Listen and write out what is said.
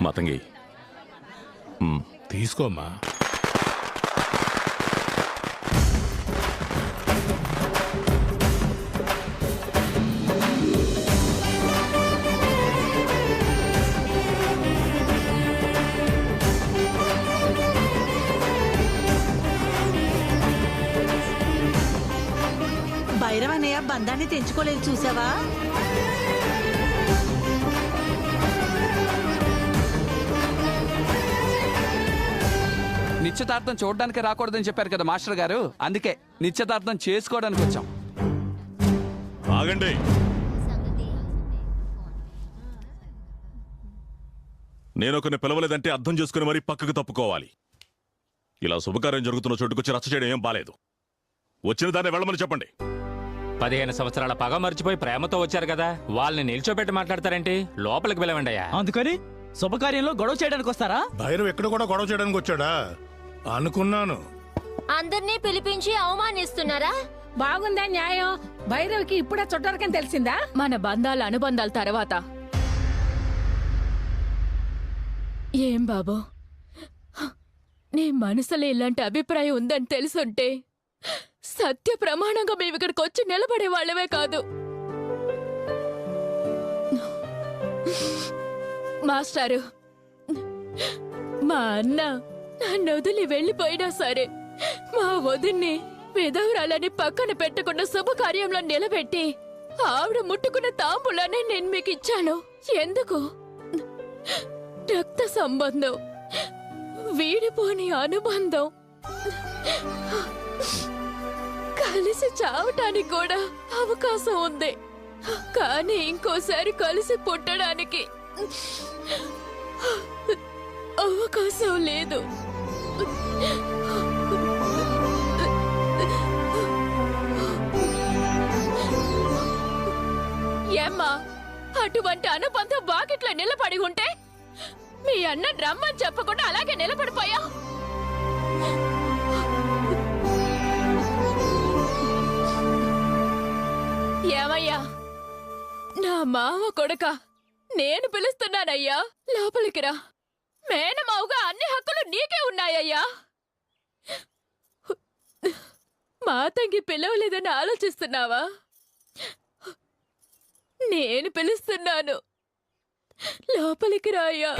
మాతంగి తీసుకోమ్మా. భైరవన్నయ్య బంధాన్ని తెంచుకోలేదు చూసావా? నిశ్చితార్థం చూడడానికి రాకూడదని చెప్పారు కదా మాస్టర్ గారు, అందుకే నిశ్చితార్థం చేసుకోవడానికి వచ్చాం. ఆగండి. నేను ఒకరిని పిలవలేదంటే అర్థం చేసుకుని మరీ పక్కకు తప్పుకోవాలి. ఇలా శుభకార్యం జరుగుతున్న చోటుకొచ్చి రచ్చ చేయడం ఏం బాలేదు. వచ్చిన దాన్ని వెళ్ళమని చెప్పండి. 15 సంవత్సరాల పగ మర్చిపోయి ప్రేమతో వచ్చారు కదా, వాళ్ళని నిల్చోబెట్టి మాట్లాడతారేంటి? లోపలికి పిలవండి అయ్యా. అందుకని శుభకార్యంలో గొడవ చేయడానికి వస్తారా? భైరవ్ ఎక్కడ కూడా గొడవ చేయడానికి వచ్చాడా అనుకున్నాను. అందరినీ పిలిపించి అవమానిస్తున్నారా? బాగుందా న్యాయం? భైరవ్కి ఇప్పుడే చుట్టారకని తెలిసిందా? మన బంధాల అనుబంధాల తర్వాత ఏం బాబు, నీ మనసులో ఇలాంటి అభిప్రాయం ఉందని తెలుసుంటే సత్య ప్రమాణంగా మేము ఇక్కడికి వచ్చి నిలబడే వాళ్ళవే కాదు. మాస్టారు, మా అన్న నన్ను వదిలి వెళ్ళిపోయినా సరే మా వదిన్ని విధవరాలని పక్కన పెట్టకుండా శుభకార్యంలో నిలబెట్టి ఆవిడ ముట్టుకున్న తాంబూలాన్ని నేను మీకు ఇచ్చాను. ఎందుకు? రక్త సంబంధం, వీడిపోని అనుబంధం, కలిసి చావటానికి కూడా అవకాశం ఉంది. కానీ ఇంకోసారి కలిసి పుట్టడానికి అవకాశం లేదు. ఏమ్మా, అటువంటి అనుబంధం వాకిట్లో నిలబడి ఉంటే మీ అన్న రమ్మని చెప్పకుండా అలాగే నిలబడిపోయా. ఏమయ్యా, నా మామ కొడుక, నేను పిలుస్తున్నానయ్యా, లోపలికి రా. మేనమావుగా అన్ని హక్కులు నీకే ఉన్నాయ్యా. మాతంగి పిలవలేదని ఆలోచిస్తున్నావా? నేను పిలుస్తున్నాను, లోపలికి రాయ్యా.